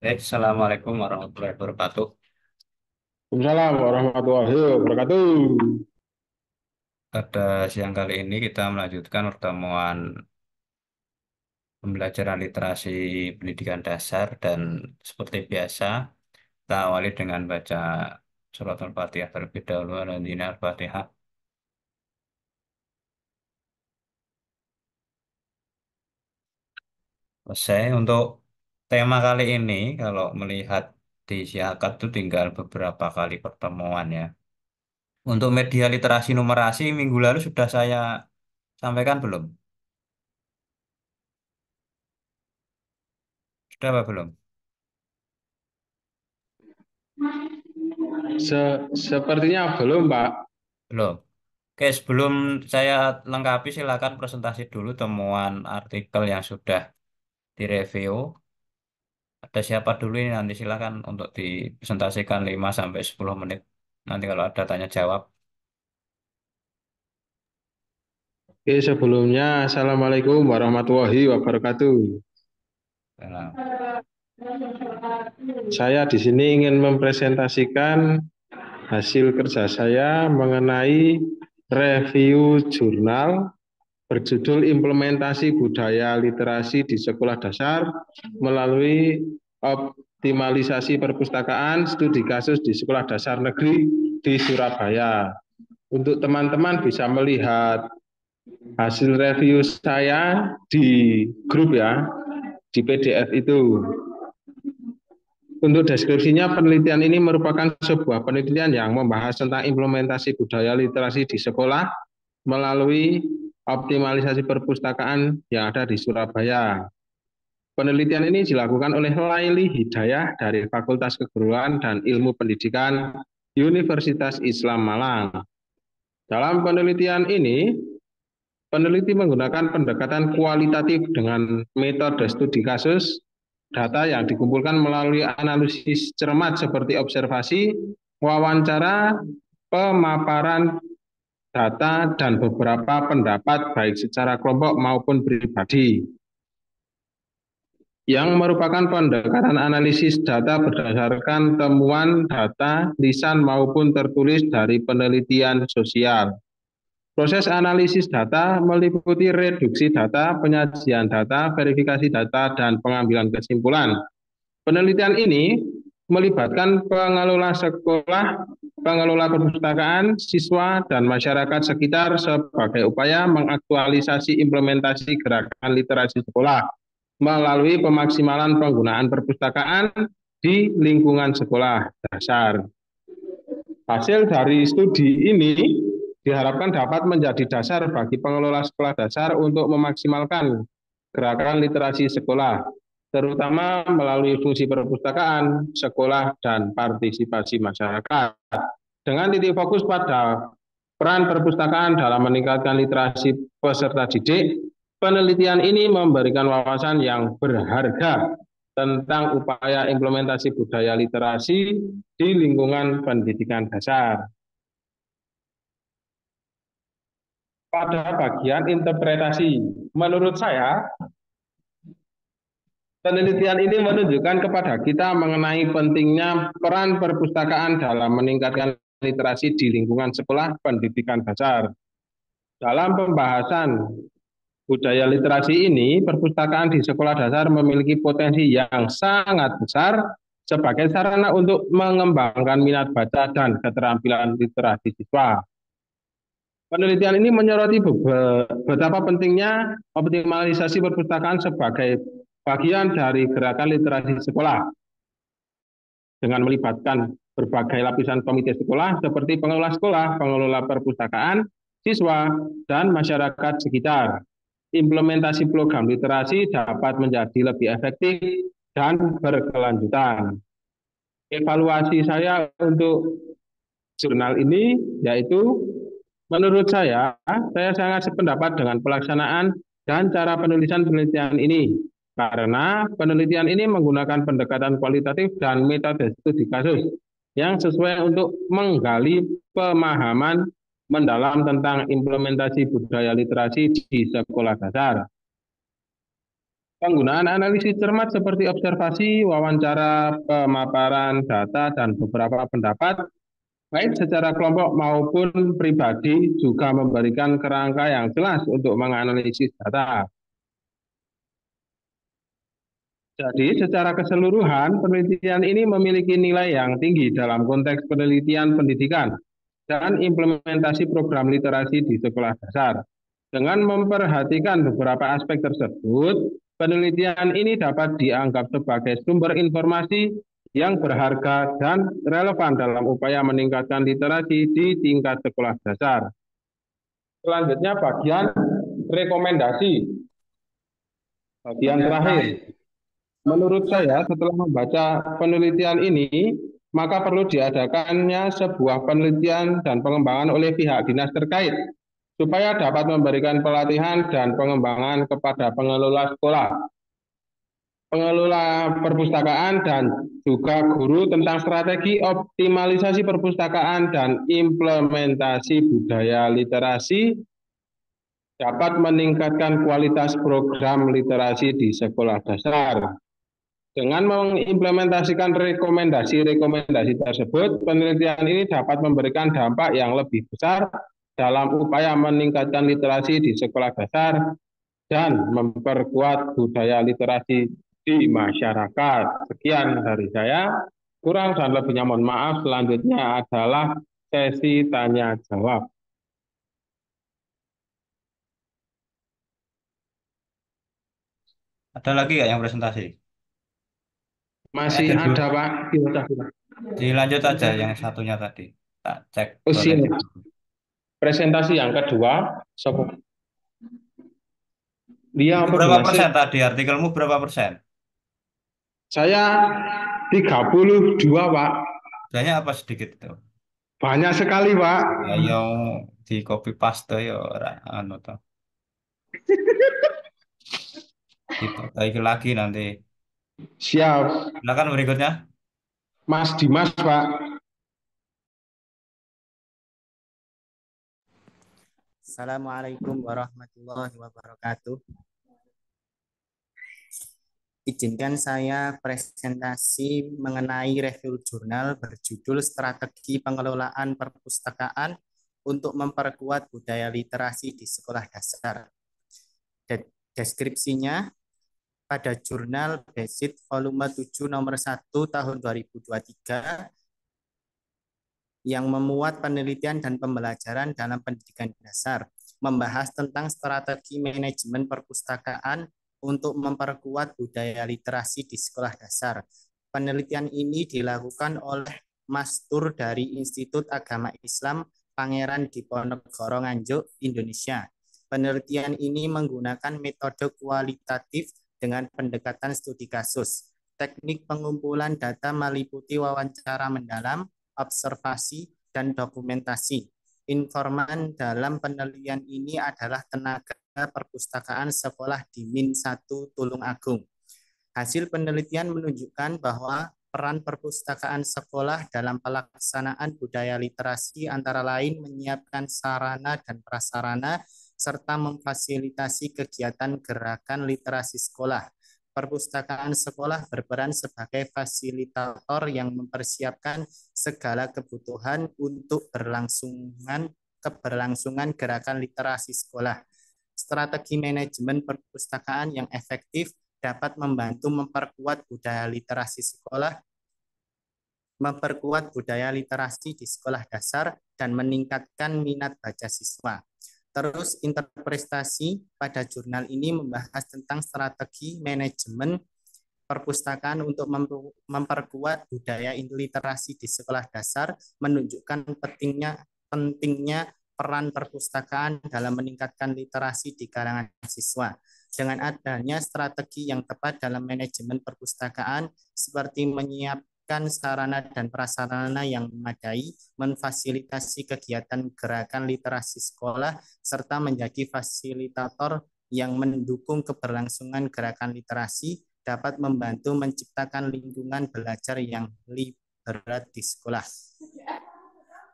Assalamualaikum warahmatullahi wabarakatuh. Waalaikumsalam warahmatullahi wabarakatuh. Pada siang kali ini kita melanjutkan pertemuan pembelajaran literasi pendidikan dasar dan seperti biasa kita awali dengan baca surat Al-Fatihah terlebih dahulu. Al-Fatihah. Selesai untuk tema kali ini, kalau melihat di Siakat itu tinggal beberapa kali pertemuan ya. Untuk media literasi numerasi minggu lalu sudah saya sampaikan belum? Sudah apa belum? Sepertinya belum, Pak. Belum. Oke, sebelum saya lengkapi, silakan presentasi dulu temuan artikel yang sudah direview. Ada siapa dulu ini nanti silakan untuk dipresentasikan 5 sampai 10 menit. Nanti kalau ada tanya jawab. Oke, sebelumnya Assalamualaikum warahmatullahi wabarakatuh. Nah, Saya di sini ingin mempresentasikan hasil kerja saya mengenai review jurnal berjudul Implementasi Budaya Literasi di Sekolah Dasar melalui optimalisasi perpustakaan studi kasus di Sekolah Dasar Negeri di Surabaya. Untuk teman-teman bisa melihat hasil review saya di grup ya, di PDF itu. Untuk deskripsinya, penelitian ini merupakan sebuah penelitian yang membahas tentang implementasi budaya literasi di sekolah melalui optimalisasi perpustakaan yang ada di Surabaya. Penelitian ini dilakukan oleh Laili Hidayah dari Fakultas Keguruan dan Ilmu Pendidikan Universitas Islam Malang. Dalam penelitian ini, peneliti menggunakan pendekatan kualitatif dengan metode studi kasus, data yang dikumpulkan melalui analisis cermat seperti observasi, wawancara, pemaparan data, dan beberapa pendapat baik secara kelompok maupun pribadi, yang merupakan pendekatan analisis data berdasarkan temuan data lisan maupun tertulis dari penelitian sosial. Proses analisis data meliputi reduksi data, penyajian data, verifikasi data, dan pengambilan kesimpulan. Penelitian ini melibatkan pengelola sekolah, pengelola perpustakaan, siswa, dan masyarakat sekitar sebagai upaya mengaktualisasi implementasi gerakan literasi sekolah melalui pemaksimalan penggunaan perpustakaan di lingkungan sekolah dasar. Hasil dari studi ini diharapkan dapat menjadi dasar bagi pengelola sekolah dasar untuk memaksimalkan gerakan literasi sekolah, terutama melalui fungsi perpustakaan, sekolah, dan partisipasi masyarakat. Dengan titik fokus pada peran perpustakaan dalam meningkatkan literasi peserta didik, penelitian ini memberikan wawasan yang berharga tentang upaya implementasi budaya literasi di lingkungan pendidikan dasar. Pada bagian interpretasi, menurut saya, penelitian ini menunjukkan kepada kita mengenai pentingnya peran perpustakaan dalam meningkatkan literasi di lingkungan sekolah pendidikan dasar. Dalam pembahasan budaya literasi ini, perpustakaan di sekolah dasar memiliki potensi yang sangat besar sebagai sarana untuk mengembangkan minat baca dan keterampilan literasi siswa. Penelitian ini menyoroti betapa pentingnya optimalisasi perpustakaan sebagai bagian dari gerakan literasi sekolah dengan melibatkan berbagai lapisan komite sekolah seperti pengelola sekolah, pengelola perpustakaan, siswa, dan masyarakat sekitar. Implementasi program literasi dapat menjadi lebih efektif dan berkelanjutan. Evaluasi saya untuk jurnal ini yaitu, menurut saya sangat sependapat dengan pelaksanaan dan cara penulisan penelitian ini karena penelitian ini menggunakan pendekatan kualitatif dan metode studi kasus yang sesuai untuk menggali pemahaman mendalam tentang implementasi budaya literasi di sekolah dasar. Penggunaan analisis cermat seperti observasi, wawancara, pemaparan data, dan beberapa pendapat, baik secara kelompok maupun pribadi, juga memberikan kerangka yang jelas untuk menganalisis data. Jadi, secara keseluruhan, penelitian ini memiliki nilai yang tinggi dalam konteks penelitian pendidikan dan implementasi program literasi di sekolah dasar. Dengan memperhatikan beberapa aspek tersebut, penelitian ini dapat dianggap sebagai sumber informasi yang berharga dan relevan dalam upaya meningkatkan literasi di tingkat sekolah dasar. Selanjutnya bagian rekomendasi, bagian terakhir. Menurut saya, setelah membaca penelitian ini, maka perlu diadakannya sebuah penelitian dan pengembangan oleh pihak dinas terkait, supaya dapat memberikan pelatihan dan pengembangan kepada pengelola sekolah, pengelola perpustakaan, dan juga guru tentang strategi optimalisasi perpustakaan dan implementasi budaya literasi dapat meningkatkan kualitas program literasi di sekolah dasar. Dengan mengimplementasikan rekomendasi-rekomendasi tersebut, penelitian ini dapat memberikan dampak yang lebih besar dalam upaya meningkatkan literasi di sekolah dasar dan memperkuat budaya literasi di masyarakat. Sekian dari saya. Kurang dan lebihnya mohon maaf. Selanjutnya adalah sesi tanya jawab. Ada lagi nggak yang presentasi? Masih Lanjut dulu. ada Pak? Dilanjut aja yang satunya tadi. Tak cek boleh Usia di. presentasi yang kedua. Dia Itu apa berapa berhasil? persen tadi? Artikelmu berapa persen? Saya 32, Pak. Banyak apa sedikit itu? Banyak sekali, Pak. Ya yang di copy paste ya ora anu toh. Diperbaiki lagi nanti. Siap. Silakan berikutnya. Mas Dimas, Pak. Assalamualaikum warahmatullahi wabarakatuh. Izinkan saya presentasi mengenai review jurnal berjudul Strategi Pengelolaan Perpustakaan untuk Memperkuat Budaya Literasi di Sekolah Dasar. Deskripsinya, pada jurnal Basic volume 7 nomor 1 tahun 2023 yang memuat penelitian dan pembelajaran dalam pendidikan dasar, membahas tentang strategi manajemen perpustakaan untuk memperkuat budaya literasi di sekolah dasar. Penelitian ini dilakukan oleh Mastur dari Institut Agama Islam Pangeran Diponegoro Nganjuk, Indonesia. Penelitian ini menggunakan metode kualitatif dengan pendekatan studi kasus. Teknik pengumpulan data meliputi wawancara mendalam, observasi, dan dokumentasi. Informan dalam penelitian ini adalah tenaga perpustakaan sekolah di Min 1 Tulung Agung. Hasil penelitian menunjukkan bahwa peran perpustakaan sekolah dalam pelaksanaan budaya literasi antara lain menyiapkan sarana dan prasarana serta memfasilitasi kegiatan gerakan literasi sekolah. Perpustakaan sekolah berperan sebagai fasilitator yang mempersiapkan segala kebutuhan untuk keberlangsungan gerakan literasi sekolah. Strategi manajemen perpustakaan yang efektif dapat membantu memperkuat budaya literasi sekolah, memperkuat budaya literasi di sekolah dasar, dan meningkatkan minat baca siswa. Terus interpretasi pada jurnal ini membahas tentang strategi manajemen perpustakaan untuk memperkuat budaya literasi di sekolah dasar, menunjukkan pentingnya peran perpustakaan dalam meningkatkan literasi di kalangan siswa. Dengan adanya strategi yang tepat dalam manajemen perpustakaan, seperti menyiapkan sarana dan prasarana yang memadai, memfasilitasi kegiatan gerakan literasi sekolah, serta menjadi fasilitator yang mendukung keberlangsungan gerakan literasi, dapat membantu menciptakan lingkungan belajar yang liberal di sekolah.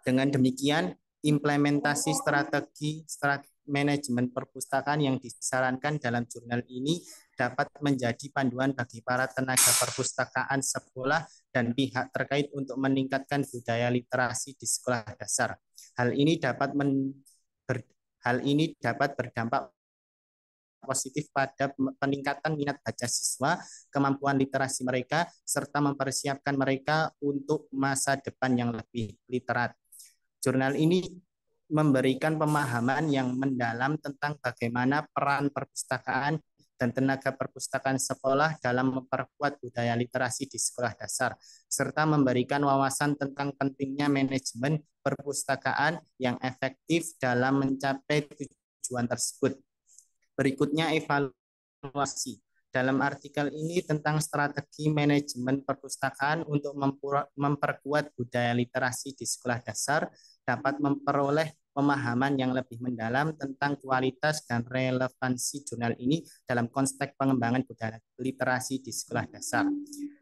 Dengan demikian, implementasi strategi manajemen perpustakaan yang disarankan dalam jurnal ini dapat menjadi panduan bagi para tenaga perpustakaan sekolah dan pihak terkait untuk meningkatkan budaya literasi di sekolah dasar. Hal ini dapat berdampak positif pada peningkatan minat baca siswa, kemampuan literasi mereka, serta mempersiapkan mereka untuk masa depan yang lebih literat. Jurnal ini memberikan pemahaman yang mendalam tentang bagaimana peran perpustakaan dan tenaga perpustakaan sekolah dalam memperkuat budaya literasi di sekolah dasar, serta memberikan wawasan tentang pentingnya manajemen perpustakaan yang efektif dalam mencapai tujuan tersebut. Berikutnya evaluasi. Dalam artikel ini tentang strategi manajemen perpustakaan untuk memperkuat budaya literasi di sekolah dasar dapat memperoleh pemahaman yang lebih mendalam tentang kualitas dan relevansi jurnal ini dalam konteks pengembangan budaya literasi di sekolah dasar.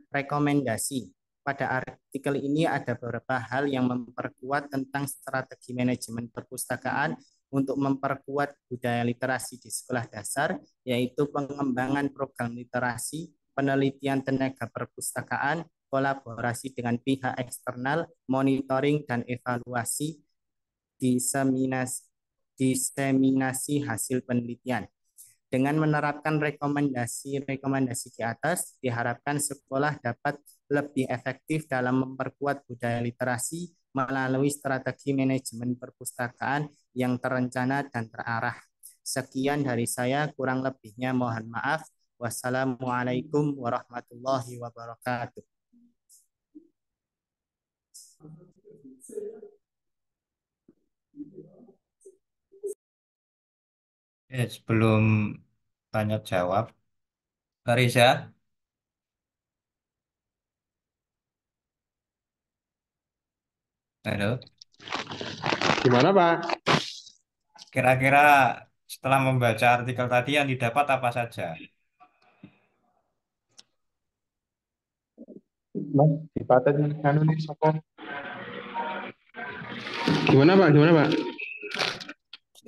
Rekomendasi. Pada artikel ini ada beberapa hal yang memperkuat tentang strategi manajemen perpustakaan untuk memperkuat budaya literasi di sekolah dasar, yaitu pengembangan program literasi, penelitian tenaga perpustakaan, kolaborasi dengan pihak eksternal, monitoring dan evaluasi, diseminasi hasil penelitian. Dengan menerapkan rekomendasi-rekomendasi di atas, diharapkan sekolah dapat lebih efektif dalam memperkuat budaya literasi melalui strategi manajemen perpustakaan yang terencana dan terarah. Sekian dari saya, kurang lebihnya mohon maaf. Wassalamualaikum warahmatullahi wabarakatuh. Sebelum tanya jawab, Karisa, halo. Gimana Pak? Kira-kira setelah membaca artikel tadi yang didapat apa saja? Mas, dipaten anu nih sapa? Gimana Pak? Gimana Pak?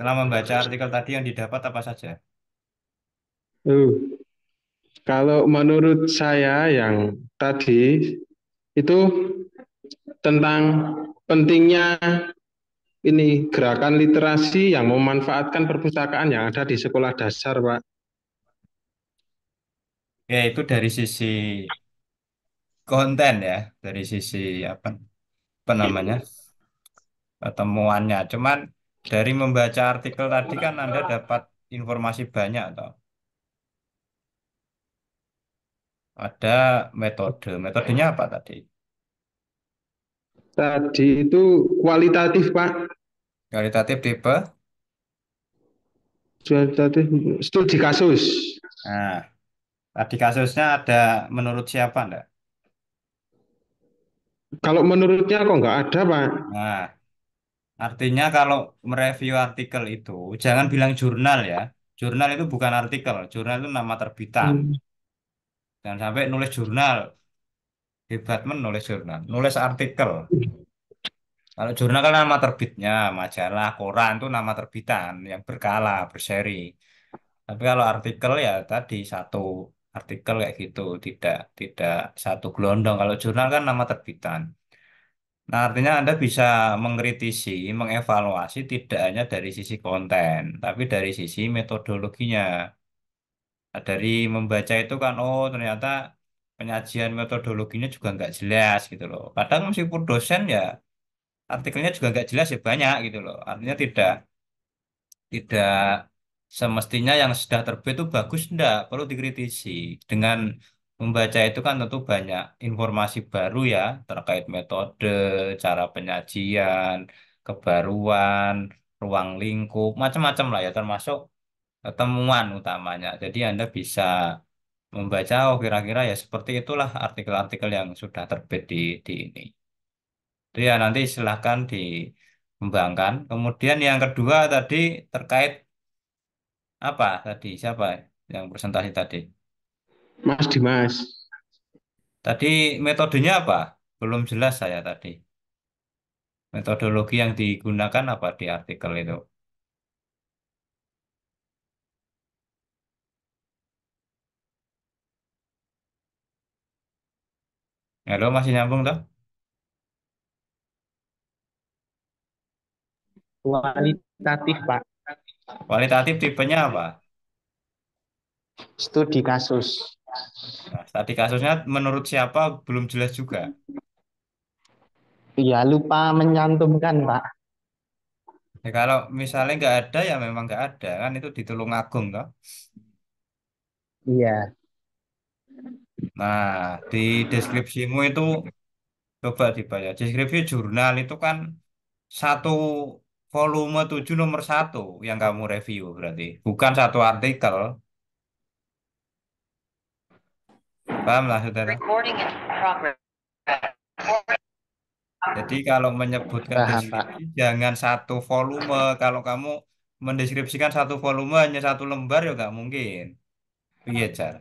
Setelah membaca artikel tadi yang didapat apa saja? Kalau menurut saya yang tadi itu tentang pentingnya ini gerakan literasi yang memanfaatkan perpustakaan yang ada di sekolah dasar, Pak. Ya, itu dari sisi konten ya, dari sisi apa namanya temuannya. Cuman dari membaca artikel tadi kan Anda dapat informasi banyak toh. Ada metode. Metodenya apa tadi? Tadi itu kualitatif, Pak. Kualitatif tipe. Kualitatif studi kasus. Nah, tadi kasusnya ada menurut siapa enggak? Kalau menurutnya kok nggak ada, Pak. Nah, artinya kalau mereview artikel itu jangan bilang jurnal ya. Jurnal itu bukan artikel. Jurnal itu nama terbitan. Hmm. Jangan sampai nulis jurnal. Hebat menulis jurnal. Nulis artikel. Kalau jurnal kan nama terbitnya, majalah, koran itu nama terbitan yang berkala, berseri. Tapi kalau artikel ya tadi satu artikel kayak gitu, tidak tidak satu gelondong. Kalau jurnal kan nama terbitan. Nah, artinya Anda bisa mengkritisi, mengevaluasi tidak hanya dari sisi konten, tapi dari sisi metodologinya. Nah, dari membaca itu kan, oh ternyata penyajian metodologinya juga nggak jelas gitu loh. Kadang meskipun dosen ya artikelnya juga nggak jelas ya banyak gitu loh. Artinya tidak semestinya yang sudah terbit itu bagus enggak, perlu dikritisi. Dengan membaca itu kan tentu banyak informasi baru ya terkait metode, cara penyajian, kebaruan, ruang lingkup, macam-macam lah ya termasuk temuan utamanya. Jadi Anda bisa membaca oh kira-kira ya seperti itulah artikel-artikel yang sudah terbit di ini. Itu ya nanti silahkan dikembangkan. Kemudian yang kedua tadi terkait apa tadi? Siapa yang presentasi tadi? Mas Dimas. Tadi metodenya apa? Belum jelas saya tadi. Metodologi yang digunakan apa di artikel itu? Halo, masih nyambung toh? Kualitatif, Pak. Kualitatif tipenya apa? Studi kasus. Nah, tadi kasusnya menurut siapa belum jelas juga. Iya, lupa menyantumkan, Pak. Ya, kalau misalnya nggak ada ya memang nggak ada kan itu di Tulungagung toh. Iya, Nah, di deskripsimu itu coba dibaca. Deskripsi jurnal itu kan satu volume 7 nomor satu yang kamu review berarti. Bukan satu artikel. Paham lah, saudara? Jadi kalau menyebutkan paham, deskripsi Pak. jangan satu volume. Kalau kamu mendeskripsikan satu volume hanya satu lembar ya nggak mungkin. Iya, Jar.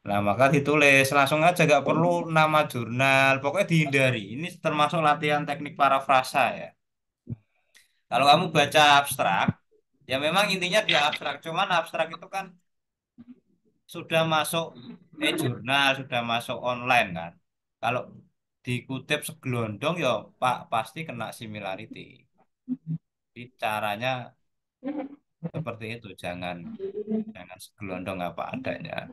Nah, maka ditulis langsung aja nggak perlu nama jurnal. Pokoknya dihindari. Ini termasuk latihan teknik parafrasa ya. Kalau kamu baca abstrak, ya memang intinya di abstrak. Cuman abstrak itu kan sudah masuk jurnal, sudah masuk online kan. Kalau dikutip segelondong ya Pak pasti kena similarity. Jadi caranya seperti itu, jangan jangan segelondong apa adanya.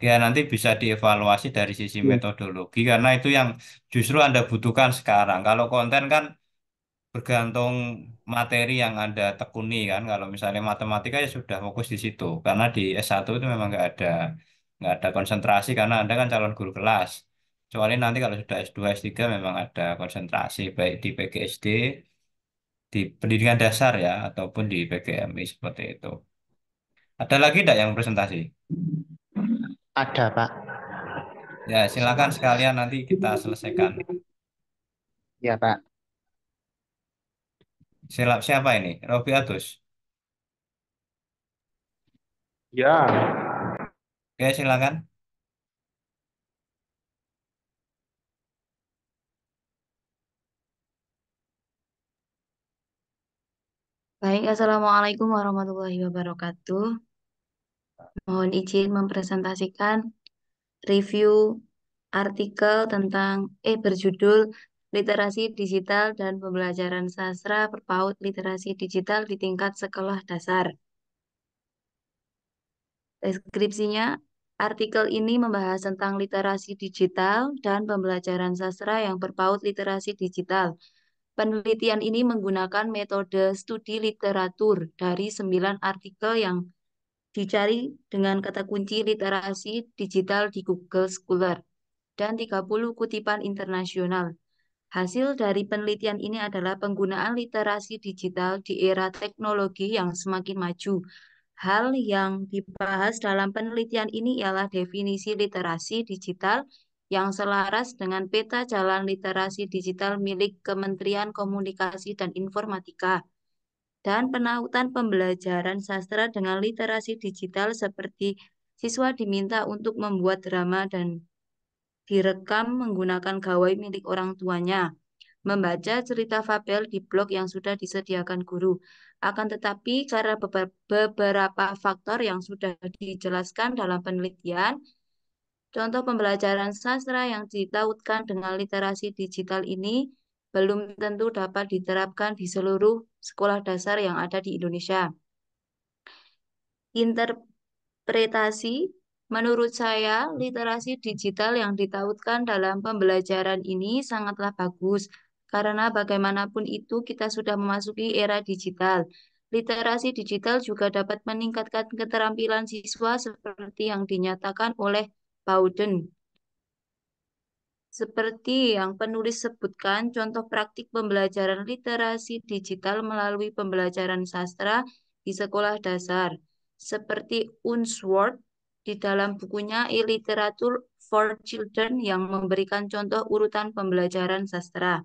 Ya nanti bisa dievaluasi dari sisi Iya. metodologi karena itu yang justru Anda butuhkan sekarang. Kalau konten kan bergantung materi yang Anda tekuni kan. Kalau misalnya matematika ya sudah fokus di situ. Karena di S1 itu memang nggak ada konsentrasi karena Anda kan calon guru kelas. Kecuali nanti kalau sudah S2, S3 memang ada konsentrasi baik di PGSD, di pendidikan dasar ya, ataupun di PGMI seperti itu. Ada lagi tidak yang presentasi? Ada, Pak. Ya silakan sekalian nanti kita selesaikan. Ya, Pak. Siapa ini? Robi Agus. Ya, Oke, silakan. Baik, Assalamualaikum warahmatullahi wabarakatuh. Mohon izin mempresentasikan review artikel tentang berjudul Literasi Digital dan Pembelajaran Sastra Berpaut Literasi Digital di Tingkat Sekolah Dasar. Deskripsinya, artikel ini membahas tentang literasi digital dan pembelajaran sastra yang berpaut literasi digital. Penelitian ini menggunakan metode studi literatur dari 9 artikel yang dicari dengan kata kunci literasi digital di Google Scholar dan 30 kutipan internasional. Hasil dari penelitian ini adalah penggunaan literasi digital di era teknologi yang semakin maju. Hal yang dibahas dalam penelitian ini ialah definisi literasi digital yang selaras dengan peta jalan literasi digital milik Kementerian Komunikasi dan Informatika dan penautan pembelajaran sastra dengan literasi digital seperti siswa diminta untuk membuat drama dan direkam menggunakan gawai milik orang tuanya, membaca cerita fabel di blog yang sudah disediakan guru. Akan tetapi karena beberapa faktor yang sudah dijelaskan dalam penelitian, contoh pembelajaran sastra yang ditautkan dengan literasi digital ini belum tentu dapat diterapkan di seluruh sekolah dasar yang ada di Indonesia. Interpretasi, menurut saya, literasi digital yang ditautkan dalam pembelajaran ini sangatlah bagus, karena bagaimanapun itu kita sudah memasuki era digital. Literasi digital juga dapat meningkatkan keterampilan siswa seperti yang dinyatakan oleh Bowden. Seperti yang penulis sebutkan, contoh praktik pembelajaran literasi digital melalui pembelajaran sastra di sekolah dasar, seperti Unsworth di dalam bukunya E-Literature for Children yang memberikan contoh urutan pembelajaran sastra.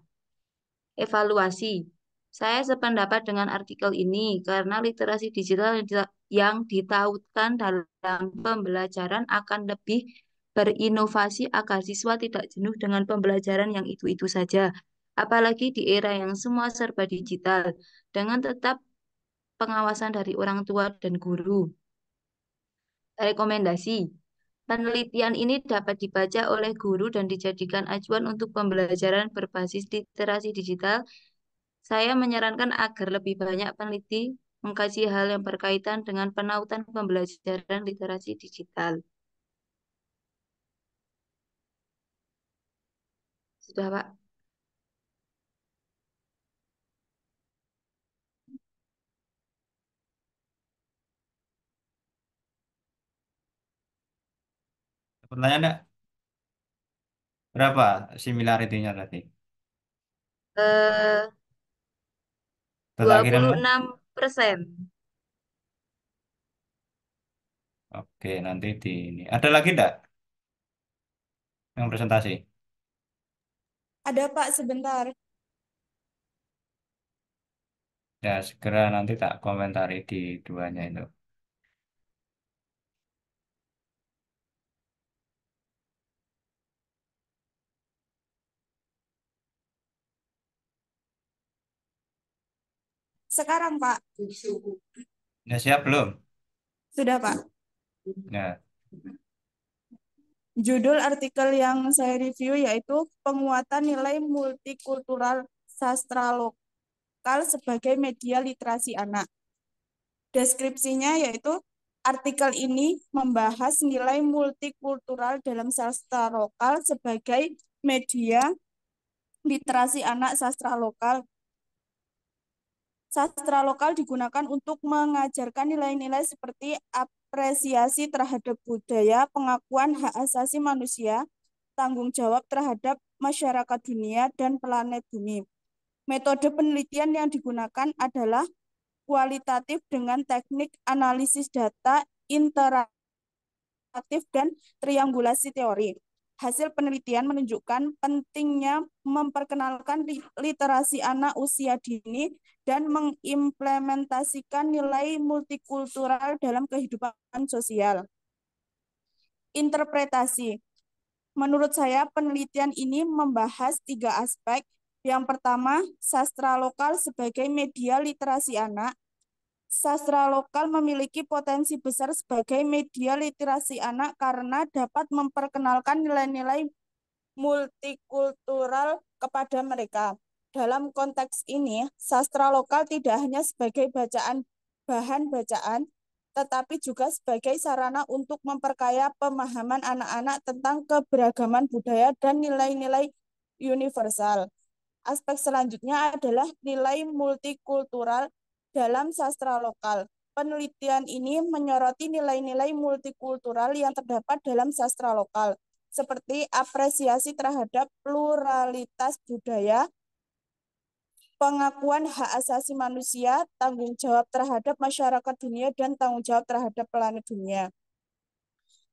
Evaluasi. Saya sependapat dengan artikel ini karena literasi digital yang ditautkan dalam pembelajaran akan lebih berinovasi agar siswa tidak jenuh dengan pembelajaran yang itu-itu saja. Apalagi di era yang semua serba digital, dengan tetap pengawasan dari orang tua dan guru. Rekomendasi. Penelitian ini dapat dibaca oleh guru dan dijadikan acuan untuk pembelajaran berbasis literasi digital. Saya menyarankan agar lebih banyak peneliti mengkaji hal yang berkaitan dengan penautan pembelajaran literasi digital. Sudah, Pak. Pertanyaan enggak? Berapa similarity-nya tadi? Eh, Tak kirim kan? 26%. Oke, nanti di ini. Ada lagi enggak yang presentasi? Ada Pak, sebentar. Ya, segera nanti tak komentari di duanya itu. Sekarang Pak. Ya, siap belum? Sudah Pak. Ya, Judul artikel yang saya review yaitu penguatan nilai multikultural sastra lokal sebagai media literasi anak. Deskripsinya yaitu artikel ini membahas nilai multikultural dalam sastra lokal sebagai media literasi anak sastra lokal. Sastra lokal digunakan untuk mengajarkan nilai-nilai seperti apresiasi terhadap budaya, pengakuan hak asasi manusia, tanggung jawab terhadap masyarakat dunia, dan planet bumi. Metode penelitian yang digunakan adalah kualitatif dengan teknik analisis data, interaktif, dan triangulasi teori. Hasil penelitian menunjukkan pentingnya memperkenalkan literasi anak usia dini dan mengimplementasikan nilai multikultural dalam kehidupan sosial. Interpretasi. Menurut saya, penelitian ini membahas 3 aspek. Yang pertama, sastra lokal sebagai media literasi anak. Sastra lokal memiliki potensi besar sebagai media literasi anak karena dapat memperkenalkan nilai-nilai multikultural kepada mereka. Dalam konteks ini, sastra lokal tidak hanya sebagai bahan bacaan, tetapi juga sebagai sarana untuk memperkaya pemahaman anak-anak tentang keberagaman budaya dan nilai-nilai universal. Aspek selanjutnya adalah nilai multikultural dalam sastra lokal. Penelitian ini menyoroti nilai-nilai multikultural yang terdapat dalam sastra lokal, seperti apresiasi terhadap pluralitas budaya, pengakuan hak asasi manusia, tanggung jawab terhadap masyarakat dunia, dan tanggung jawab terhadap planet dunia.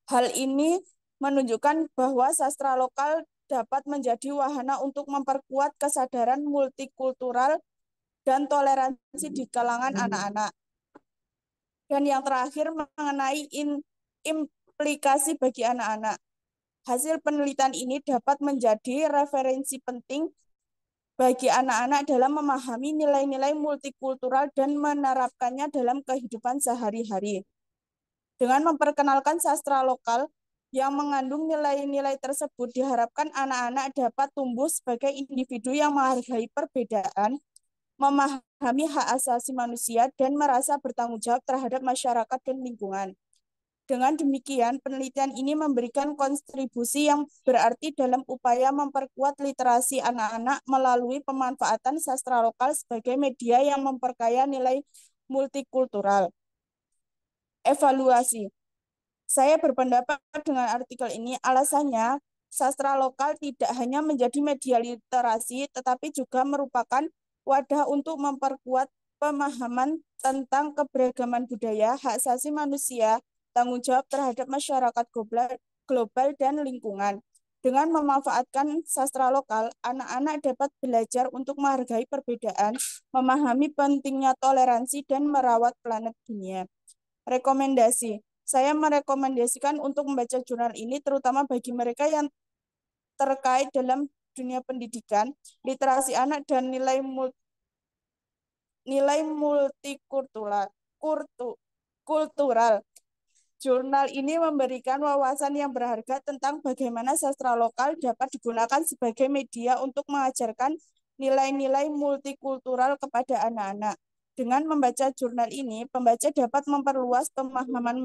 Hal ini menunjukkan bahwa sastra lokal dapat menjadi wahana untuk memperkuat kesadaran multikultural dan toleransi di kalangan anak-anak. Dan yang terakhir mengenai implikasi bagi anak-anak. Hasil penelitian ini dapat menjadi referensi penting bagi anak-anak dalam memahami nilai-nilai multikultural dan menerapkannya dalam kehidupan sehari-hari. Dengan memperkenalkan sastra lokal yang mengandung nilai-nilai tersebut, diharapkan anak-anak dapat tumbuh sebagai individu yang menghargai perbedaan, memahami hak asasi manusia, dan merasa bertanggung jawab terhadap masyarakat dan lingkungan. Dengan demikian, penelitian ini memberikan kontribusi yang berarti dalam upaya memperkuat literasi anak-anak melalui pemanfaatan sastra lokal sebagai media yang memperkaya nilai multikultural. Evaluasi. Saya berpendapat dengan artikel ini, alasannya sastra lokal tidak hanya menjadi media literasi, tetapi juga merupakan wadah untuk memperkuat pemahaman tentang keberagaman budaya, hak asasi manusia, tanggung jawab terhadap masyarakat global dan lingkungan. Dengan memanfaatkan sastra lokal, anak-anak dapat belajar untuk menghargai perbedaan, memahami pentingnya toleransi, dan merawat planet dunia. Rekomendasi. Saya merekomendasikan untuk membaca jurnal ini terutama bagi mereka yang terkait dalam dunia pendidikan, literasi anak, dan nilai multikultural. Jurnal ini memberikan wawasan yang berharga tentang bagaimana sastra lokal dapat digunakan sebagai media untuk mengajarkan nilai-nilai multikultural kepada anak-anak. Dengan membaca jurnal ini, pembaca dapat memperluas pemahaman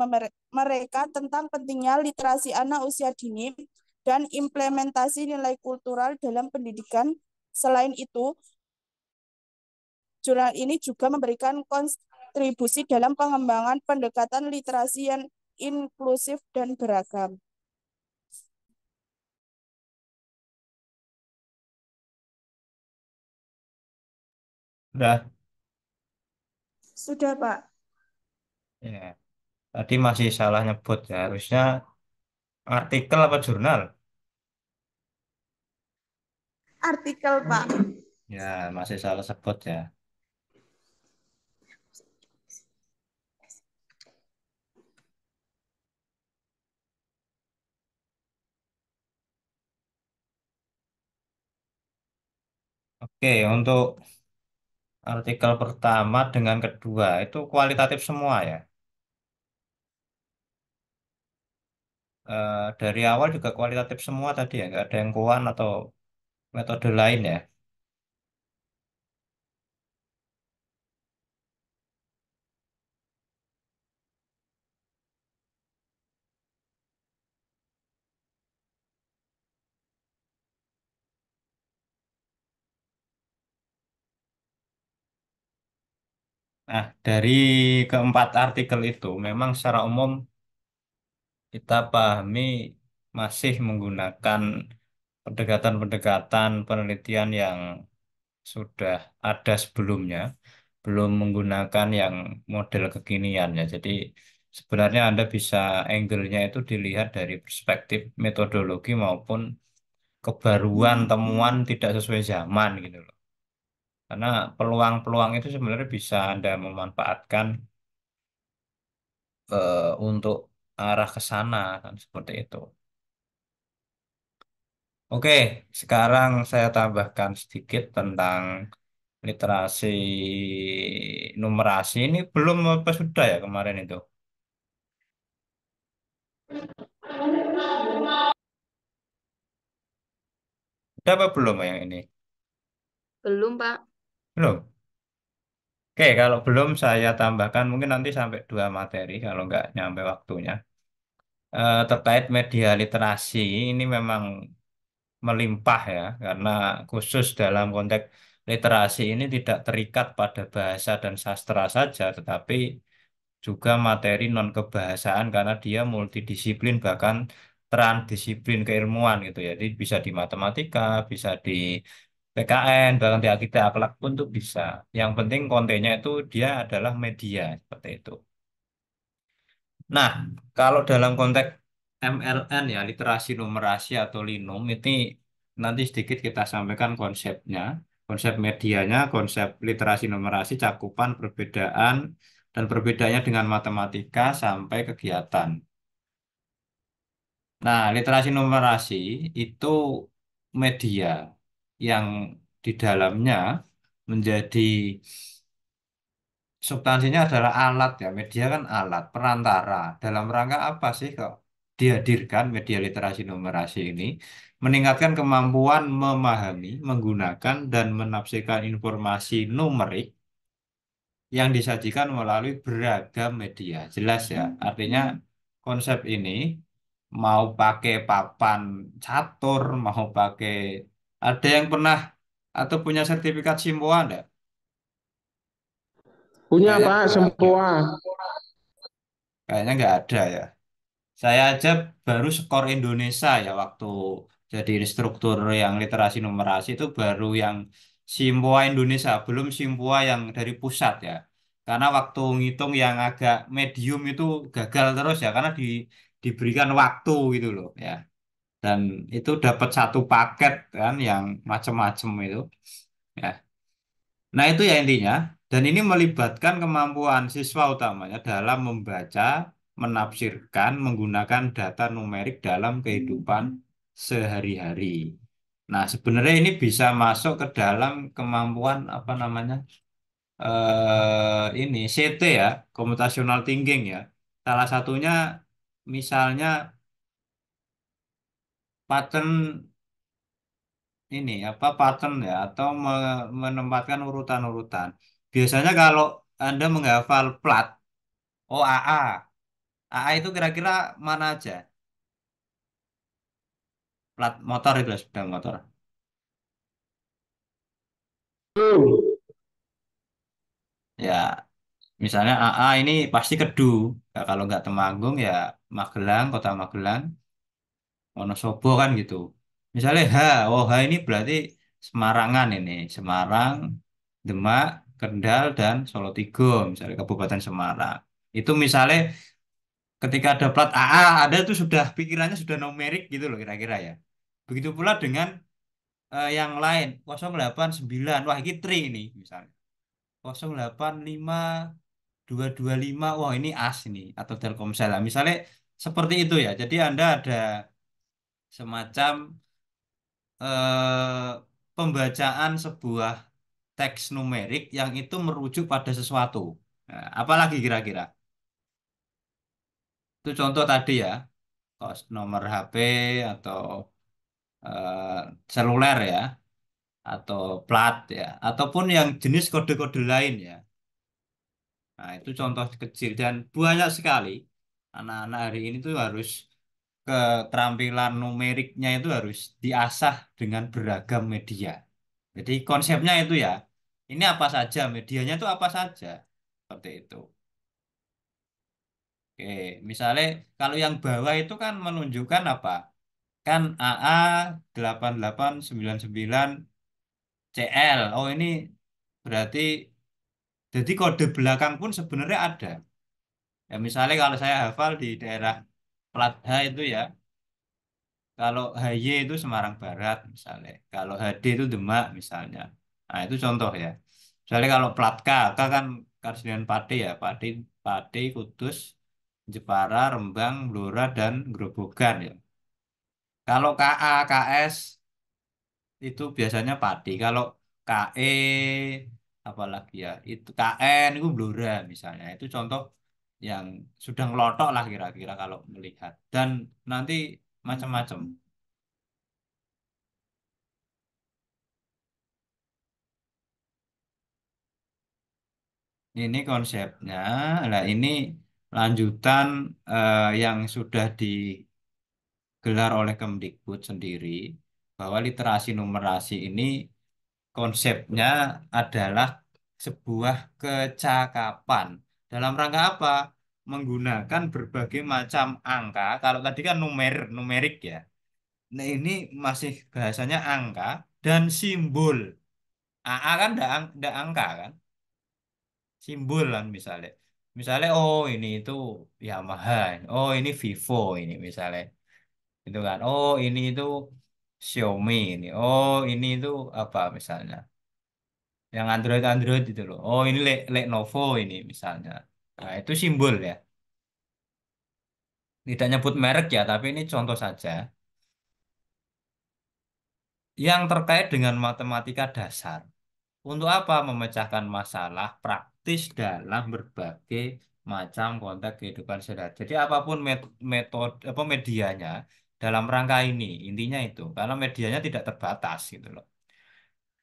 mereka tentang pentingnya literasi anak usia dini dan implementasi nilai kultural dalam pendidikan. Selain itu, jurnal ini juga memberikan kontribusi dalam pengembangan pendekatan literasi yang inklusif dan beragam. Udah. Sudah, Pak. Ya. Tadi masih salah nyebut ya. Harusnya artikel apa jurnal? Artikel, Pak. Ya, masih salah sebut ya. Oke, untuk artikel pertama dengan kedua itu kualitatif semua ya. Dari awal juga kualitatif semua tadi ya, nggak ada yang kuan atau metode lain ya. Nah, dari keempat artikel itu memang secara umum kita pahami masih menggunakan pendekatan-pendekatan penelitian yang sudah ada sebelumnya, belum menggunakan yang model kekinian ya. Jadi sebenarnya Anda bisa angle-nya itu dilihat dari perspektif metodologi maupun kebaruan temuan tidak sesuai zaman gitu loh. Karena peluang-peluang itu sebenarnya bisa Anda memanfaatkan untuk arah ke sana kan seperti itu. Oke, sekarang saya tambahkan sedikit tentang literasi numerasi. Ini belum apa sudah ya kemarin itu? Udah apa belum ya yang ini? Belum, Pak. Belum. Oke, kalau belum saya tambahkan mungkin nanti sampai 2 materi kalau nggak nyampe waktunya. Terkait media literasi ini memang melimpah ya, karena khusus dalam konteks literasi ini tidak terikat pada bahasa dan sastra saja, tetapi juga materi non kebahasaan karena dia multidisiplin bahkan transdisiplin keilmuan gitu ya. Jadi bisa di matematika, bisa di PKN, bahkan di akidah akhlak pun tuh bisa. Yang penting kontennya itu dia adalah media seperti itu. Nah, kalau dalam konteks MLN ya, literasi numerasi atau Linum, ini nanti sedikit kita sampaikan konsepnya, konsep medianya, konsep literasi numerasi, cakupan, perbedaan, dan perbedaannya dengan matematika sampai kegiatan. Nah, literasi numerasi itu media yang di dalamnya menjadi substansinya adalah alat ya, media kan alat, perantara. Dalam rangka apa sih kok dihadirkan media literasi numerasi ini? Meningkatkan kemampuan memahami, menggunakan, dan menafsirkan informasi numerik yang disajikan melalui beragam media. Jelas ya, artinya konsep ini mau pakai papan catur, mau pakai... Ada yang pernah atau punya sertifikat SIMPOA enggak? Punya Kayaknya Pak nggak ada. semua. Kayaknya nggak ada ya. Saya aja baru skor Indonesia ya waktu jadi instruktur yang literasi numerasi itu baru yang Simpoa Indonesia, belum Simpoa yang dari pusat ya. Karena waktu ngitung yang agak medium itu gagal terus ya karena diberikan waktu gitu loh ya. Dan itu dapat satu paket kan yang macam-macam itu ya. Nah, itu ya intinya. Dan ini melibatkan kemampuan siswa utamanya dalam membaca, menafsirkan, menggunakan data numerik dalam kehidupan sehari-hari. Nah, sebenarnya ini bisa masuk ke dalam kemampuan apa namanya? Ini CT ya, computational thinking ya. Salah satunya misalnya pattern ini apa pattern ya atau menempatkan urutan-urutan. Biasanya kalau Anda menghafal plat, oh AA, AA itu kira-kira mana aja? Plat motor itu lah, sepeda motor. Hmm. Ya, misalnya AA ini pasti Kedu. Ya, kalau nggak Temanggung ya Magelang, Kota Magelang, Wonosobo kan gitu. Misalnya H, oh H ini berarti Semarangan ini, Semarang, Demak, Kendal, dan Solotigo, misalnya Kabupaten Semarang. Itu misalnya ketika ada plat AA, ada tuh sudah pikirannya sudah numerik gitu loh kira-kira ya. Begitu pula dengan yang lain, 089, wah ini tri ini misalnya. 085 225, wah ini as ini atau Telkomsel lah. Misalnya seperti itu ya. Jadi Anda ada semacam eh, pembacaan sebuah teks numerik yang itu merujuk pada sesuatu. Nah, apalagi kira-kira? Itu contoh tadi ya, nomor HP atau seluler ya, atau plat ya, ataupun yang jenis kode-kode lain ya. Nah, itu contoh kecil dan banyak sekali anak-anak hari ini tuh harus keterampilan numeriknya itu harus diasah dengan beragam media. Jadi konsepnya itu ya, ini apa saja, medianya itu apa saja. Seperti itu. Oke, misalnya kalau yang bawah itu kan menunjukkan apa? Kan AA 8899 CL. Oh ini berarti jadi kode belakang pun sebenarnya ada. Ya misalnya kalau saya hafal di daerah plat H itu ya, kalau HY itu Semarang Barat misalnya. Kalau HD itu Demak misalnya. Nah itu contoh ya. Misalnya kalau plat K, K kan Karsilian Pati ya. Pati, Pati, Kudus, Jepara, Rembang, Blora, dan Grobogan ya. Kalau KA, KS itu biasanya Pati. Kalau KE, apalagi ya, itu KN itu Blora misalnya. Itu contoh yang sudah ngelotok lah kira-kira kalau melihat. Dan nanti macam-macam. Ini konsepnya. Nah, ini lanjutan yang sudah digelar oleh Kemdikbud sendiri bahwa literasi numerasi ini konsepnya adalah sebuah kecakapan. Dalam rangka apa? Menggunakan berbagai macam angka. Kalau tadi kan numerik ya. Nah, ini masih bahasanya angka dan simbol. AA kan ndak angka kan? Simbol kan misalnya. Misalnya oh ini itu Yamaha, oh ini Vivo ini misalnya. Itu kan. Oh ini itu Xiaomi ini. Oh ini itu apa misalnya. Yang Android itu loh. Oh ini Lenovo ini misalnya. Nah, itu simbol ya. Tidak nyebut merek ya, tapi ini contoh saja. Yang terkait dengan matematika dasar. Untuk apa? Memecahkan masalah praktis dalam berbagai macam konteks kehidupan sehari-hari. Jadi apapun metode apa medianya dalam rangka ini, intinya itu. Karena medianya tidak terbatas gitu loh.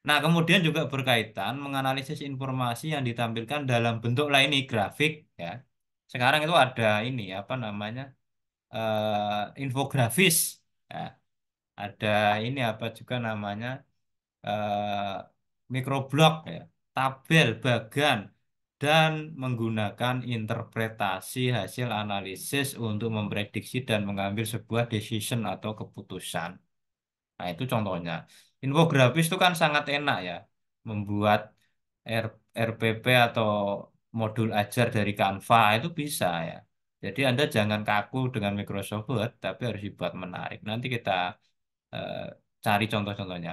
Nah, kemudian juga berkaitan menganalisis informasi yang ditampilkan dalam bentuk lain ini grafik ya. Sekarang itu ada ini apa namanya? Infografis ya. Ada ini apa juga namanya? Mikroblog ya, tabel, bagan, dan menggunakan interpretasi hasil analisis untuk memprediksi dan mengambil sebuah decision atau keputusan. Nah, itu contohnya. Infografis itu kan sangat enak ya, membuat RPP atau modul ajar dari Canva itu bisa ya. Jadi Anda jangan kaku dengan Microsoft Word, tapi harus dibuat menarik. Nanti kita eh, cari contoh-contohnya.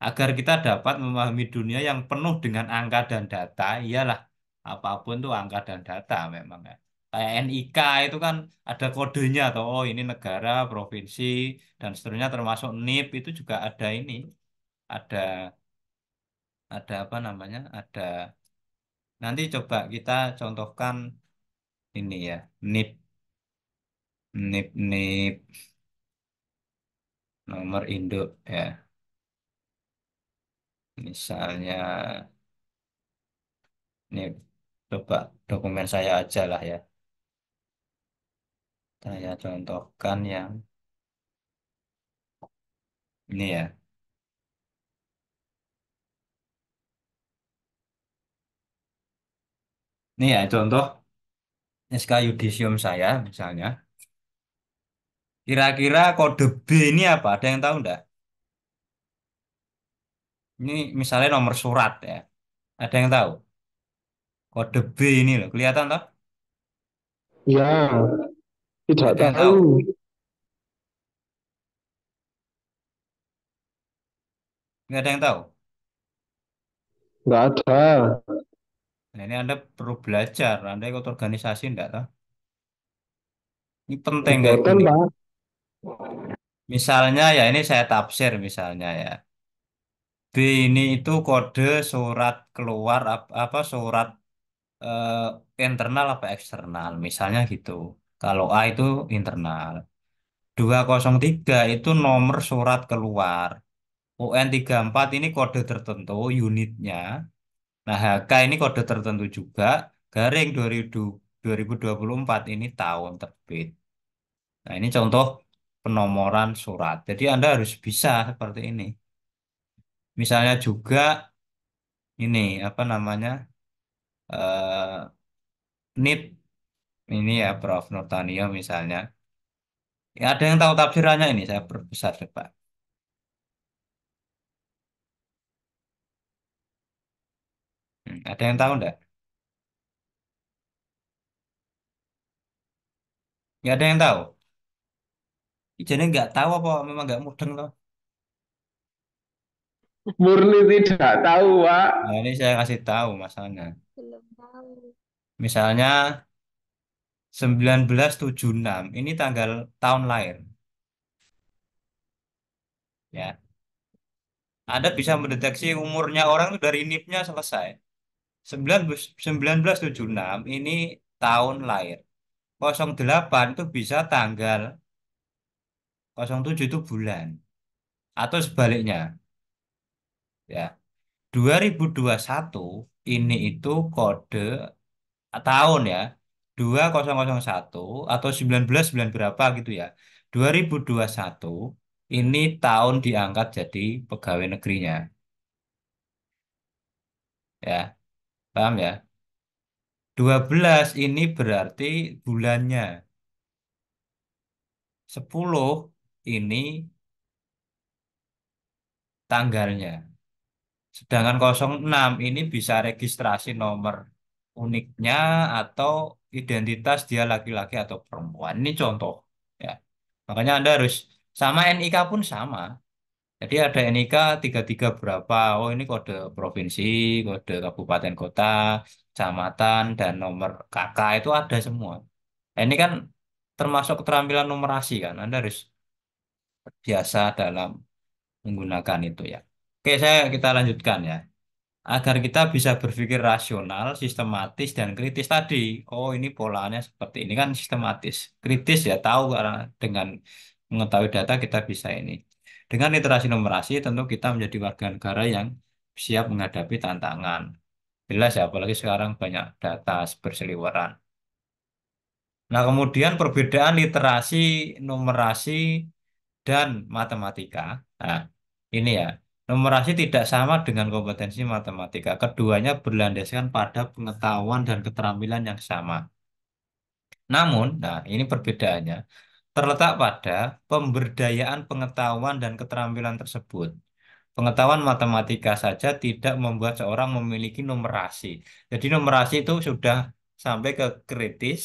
Agar kita dapat memahami dunia yang penuh dengan angka dan data, iyalah apapun tuh angka dan data memang ya. Kayak NIK itu kan ada kodenya atau oh ini negara, provinsi dan seterusnya termasuk NIP itu juga ada ini, ada apa namanya? Ada nanti coba kita contohkan ini ya, NIP nip nip nomor induk ya. Misalnya ini coba dokumen saya aja lah ya. Saya contohkan yang ini ya. Ini ya contoh SK yudisium saya misalnya. Kira-kira kode B ini apa? Ada yang tahu enggak? Ini misalnya nomor surat ya. Ada yang tahu? Kode B ini loh, kelihatan toh? Ya, Nggak tidak ada yang tahu. tahu. Nggak ada yang tahu. Nggak ada. Nah, ini Anda perlu belajar. Anda ikut organisasi enggak toh? Ini penting kayak Boten, gini. Pak. Misalnya ya ini saya tafsir misalnya ya. B ini itu kode surat keluar apa surat eh, internal apa eksternal misalnya gitu. Kalau A itu internal. 203 itu nomor surat keluar. UN 34 ini kode tertentu unitnya. Nah, HK ini kode tertentu juga. Garing 2024 ini tahun terbit. Nah, ini contoh penomoran surat. Jadi Anda harus bisa seperti ini. Misalnya juga ini apa namanya? eh NIP ini ya Prof. Nurtanio misalnya. Ya, ada yang tahu tafsirannya ini saya perbesar coba. Ada yang tahu enggak? Nggak ada yang tahu. Jadi nggak tahu apa memang nggak mudeng loh. Murni tidak tahu, Pak. Nah, ini saya kasih tahu masalahnya. Belum tahu. Misalnya 1976 ini tanggal tahun lahir. Ya, Anda bisa mendeteksi umurnya orang itu dari NIP-nya selesai. 1976 ini tahun lahir. 08 itu bisa tanggal, 07 itu bulan. Atau sebaliknya. Ya, 2021 ini itu kode tahun ya. 2001 atau 19 berapa gitu ya. 2021 ini tahun diangkat jadi pegawai negerinya. Ya, paham ya? 12 ini berarti bulannya. 10 ini tanggalnya. Sedangkan 06 ini bisa registrasi nomor uniknya atau identitas dia laki-laki atau perempuan. Ini contoh ya. Makanya Anda harus sama NIK pun sama. Jadi ada NIK 33 berapa? Oh ini kode provinsi, kode kabupaten kota, kecamatan, dan nomor KK itu ada semua. Nah, ini kan termasuk keterampilan numerasi kan. Anda harus biasa dalam menggunakan itu ya. Oke, kita lanjutkan ya. Agar kita bisa berpikir rasional, sistematis, dan kritis tadi. Oh, ini polanya seperti ini kan sistematis. Kritis ya tahu karena dengan mengetahui data kita bisa ini. Dengan literasi numerasi tentu kita menjadi warga negara yang siap menghadapi tantangan. Jelas ya, apalagi sekarang banyak data berseliweran. Nah, kemudian perbedaan literasi, numerasi, dan matematika. Nah, ini ya, numerasi tidak sama dengan kompetensi matematika. Keduanya berlandaskan pada pengetahuan dan keterampilan yang sama. Namun, nah ini perbedaannya, terletak pada pemberdayaan pengetahuan dan keterampilan tersebut. Pengetahuan matematika saja tidak membuat seorang memiliki numerasi. Jadi numerasi itu sudah sampai ke kritis,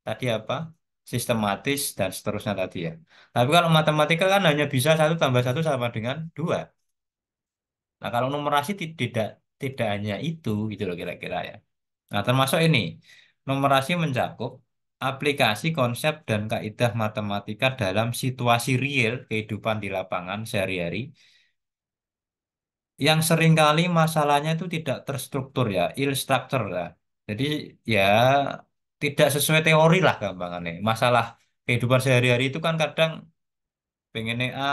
tadi apa? Sistematis dan seterusnya tadi ya. Tapi kalau matematika kan hanya bisa satu tambah satu sama dengan dua. Nah kalau numerasi tidak tidak hanya itu gitu loh kira-kira ya. Nah termasuk ini, numerasi mencakup aplikasi konsep dan kaidah matematika dalam situasi real kehidupan di lapangan sehari-hari yang seringkali masalahnya itu tidak terstruktur ya, ill structure lah. Jadi ya tidak sesuai teori lah gampangannya. Masalah kehidupan sehari-hari itu kan kadang pengennya A,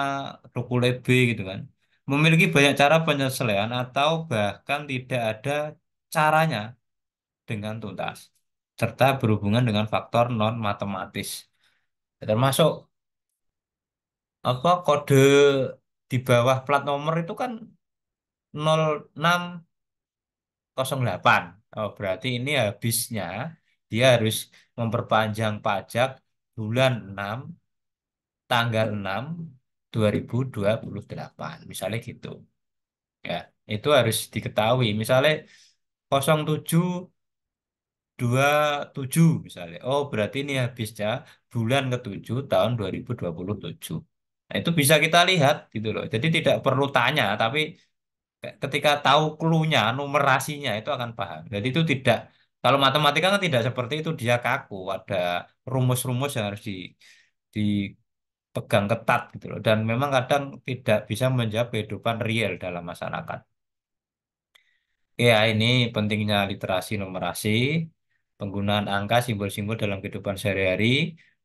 rukule B gitu kan. Memiliki banyak cara penyelesaian atau bahkan tidak ada caranya dengan tuntas, serta berhubungan dengan faktor non matematis. Termasuk apa kode di bawah plat nomor itu kan 0608. Oh, berarti ini habisnya dia harus memperpanjang pajak bulan 6 tanggal 6 2028 misalnya gitu. Ya, itu harus diketahui. Misalnya 0727 misalnya. Oh, berarti ini habisnya bulan ke-7 tahun 2027. Nah, itu bisa kita lihat gitu loh. Jadi tidak perlu tanya, tapi ketika tahu clue-nya, numerasinya itu akan paham. Jadi itu tidak, kalau matematika kan tidak seperti itu, dia kaku, ada rumus-rumus yang harus dipegang ketat gitu loh. Dan memang kadang tidak bisa menjawab kehidupan real dalam masyarakat. Ya, ini pentingnya literasi numerasi, penggunaan angka, simbol-simbol dalam kehidupan sehari-hari,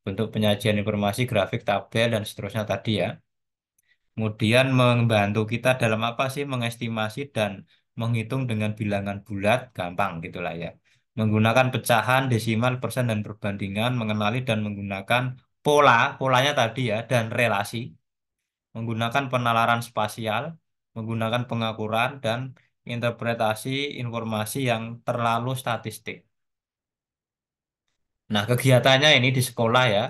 bentuk penyajian informasi, grafik, tabel, dan seterusnya tadi ya. Kemudian membantu kita dalam apa sih mengestimasi dan menghitung dengan bilangan bulat, gampang gitulah ya. Menggunakan pecahan, desimal, persen, dan perbandingan, mengenali dan menggunakan polanya tadi ya, dan relasi, menggunakan penalaran spasial, menggunakan pengakuran, dan interpretasi informasi yang terlalu statistik. Nah, kegiatannya ini di sekolah ya,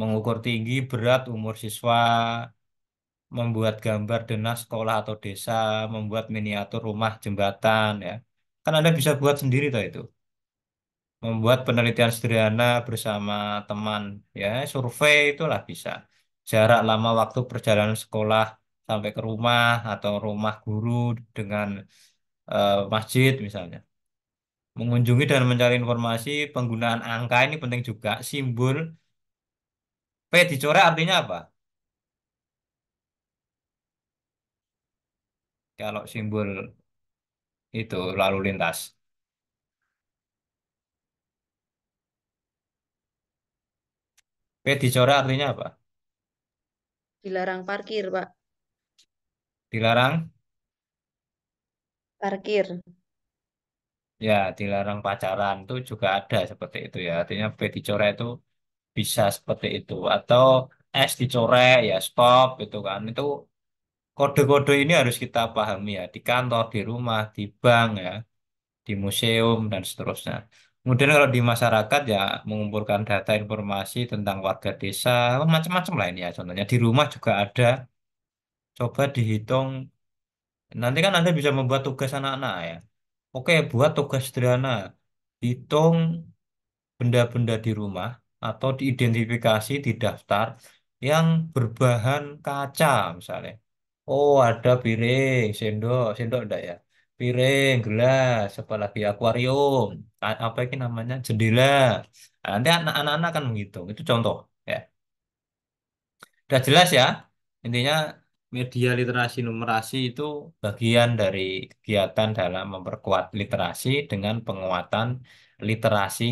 mengukur tinggi, berat, umur siswa, membuat gambar denah sekolah atau desa, membuat miniatur rumah jembatan ya. Kan Anda bisa buat sendiri toh itu. Membuat penelitian sederhana bersama teman ya, survei itulah bisa. Jarak lama waktu perjalanan sekolah sampai ke rumah atau rumah guru dengan masjid misalnya. Mengunjungi dan mencari informasi penggunaan angka ini penting juga. Simbol P dicoret artinya apa? Kalau simbol itu lalu lintas. P dicoret artinya apa? Dilarang parkir, Pak. Dilarang, Parkir. ya dilarang pacaran itu juga ada seperti itu ya. Artinya P dicoret itu bisa seperti itu. Atau S dicoret ya stop itu kan. Itu kode-kode ini harus kita pahami ya. Di kantor, di rumah, di bank ya, di museum dan seterusnya. Kemudian kalau di masyarakat ya mengumpulkan data informasi tentang warga desa, macam-macam lah ini ya. Contohnya di rumah juga ada. Coba dihitung. Nanti kan Anda bisa membuat tugas anak-anak ya. Oke, buat tugas sederhana. Hitung benda-benda di rumah atau diidentifikasi di daftar yang berbahan kaca misalnya. Oh, ada piring, sendok enggak ya? Piring, gelas, apalagi akuarium, apa ini namanya? Jendela. Nah, nanti anak-anak akan menghitung. Itu contoh ya. Udah jelas ya. Intinya media literasi numerasi itu bagian dari kegiatan dalam memperkuat literasi dengan penguatan literasi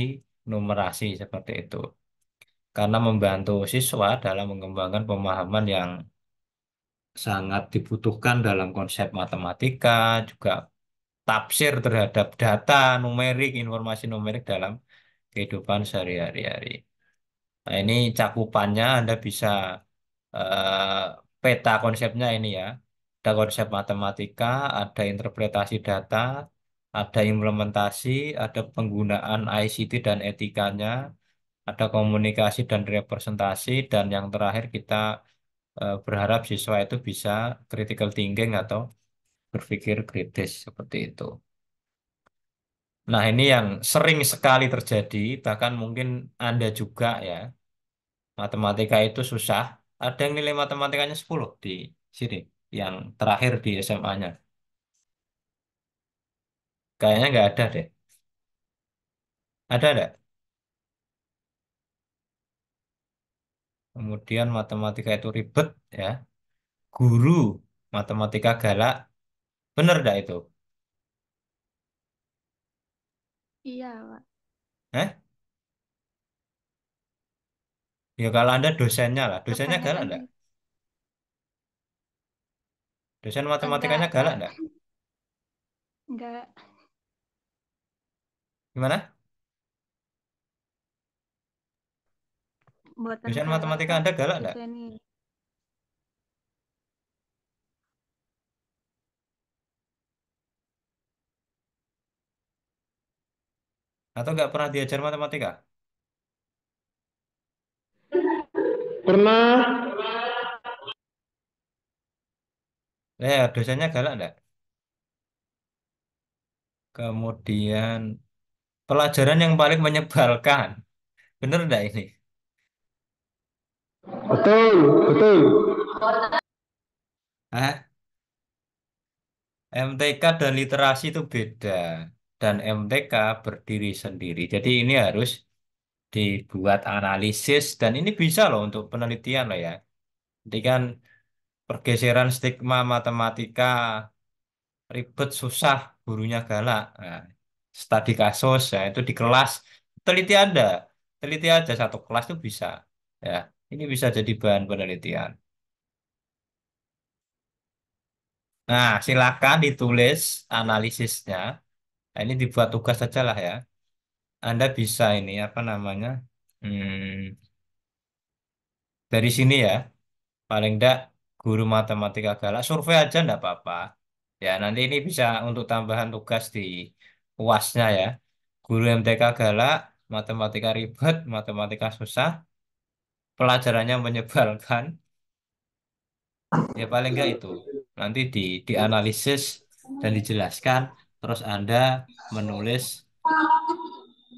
numerasi seperti itu. Karena membantu siswa dalam mengembangkan pemahaman yang sangat dibutuhkan dalam konsep matematika, juga tafsir terhadap data numerik, informasi numerik dalam kehidupan sehari-hari. Nah, ini cakupannya Anda bisa eh, peta konsepnya ini ya. Ada konsep matematika, ada interpretasi data, ada implementasi, ada penggunaan ICT dan etikanya, ada komunikasi dan representasi, dan yang terakhir kita berharap siswa itu bisa critical thinking atau berpikir kritis seperti itu. Nah, ini yang sering sekali terjadi, bahkan mungkin Anda juga ya. Matematika itu susah. Ada yang nilai matematikanya 10 di sini. Yang terakhir di SMA-nya. Kayaknya nggak ada deh. Ada nggak? Kemudian matematika itu ribet ya. Guru matematika galak. Bener nggak itu? Iya, Pak. Eh? Ya kalau Anda dosennya lah, dosennya galak Kebanyakan enggak? gitu. Dosen Enggak, matematikanya galak Kak. enggak? Enggak. Gimana? Buatan Dosen galak, matematika Kak. Anda galak enggak? Dosen ini. Atau nggak pernah diajar matematika? Pernah. Dosennya galak enggak? Kemudian pelajaran yang paling menyebalkan. Bener enggak ini? Betul, betul. Hah? MTK dan literasi itu beda. Dan MTK berdiri sendiri. Jadi ini harus dibuat analisis dan ini bisa loh untuk penelitian loh ya. Jadi kan pergeseran stigma matematika ribet, susah, gurunya galak. Nah, studi kasus ya itu di kelas teliti ada, teliti aja satu kelas itu bisa. Ya, ini bisa jadi bahan penelitian. Nah, silakan ditulis analisisnya. Nah, ini dibuat tugas saja lah ya. Anda bisa ini apa namanya? Dari sini ya, paling enggak guru matematika galak survei aja enggak apa-apa. Ya, nanti ini bisa untuk tambahan tugas di UASnya ya. Guru MTK galak, matematika ribet, matematika susah, pelajarannya menyebalkan. Ya paling enggak itu. Nanti dianalisis dan dijelaskan, terus Anda menulis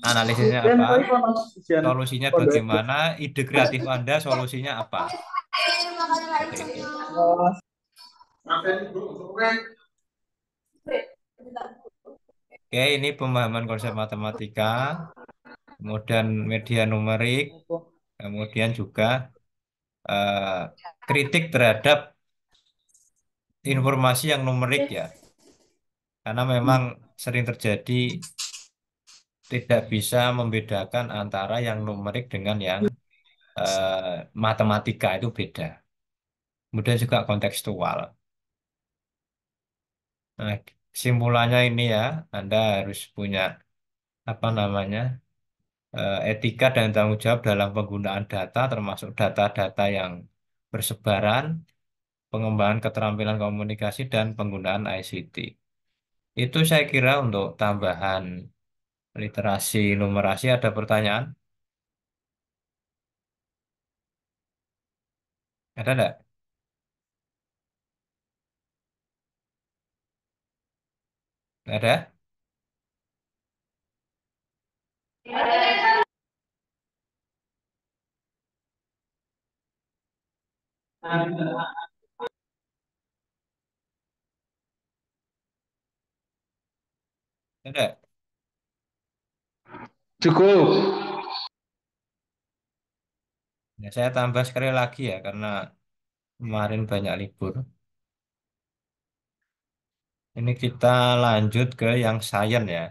analisisnya apa, solusinya bagaimana, ide kreatif Anda, solusinya apa. Seperti itu. Oke, ini pemahaman konsep matematika, kemudian media numerik, kemudian juga eh, kritik terhadap informasi yang numerik ya. Karena memang sering terjadi tidak bisa membedakan antara yang numerik dengan yang matematika itu beda. Kemudian juga kontekstual. Nah, simpulannya ini ya, Anda harus punya apa namanya etika dan tanggung jawab dalam penggunaan data, termasuk data-data yang bersebaran, pengembangan keterampilan komunikasi dan penggunaan ICT. Itu saya kira untuk tambahan literasi numerasi ada pertanyaan? Ada enggak? Ada? Ada? Cukup. Ya, saya tambah sekali lagi ya karena kemarin banyak libur. Ini kita lanjut ke yang sains ya.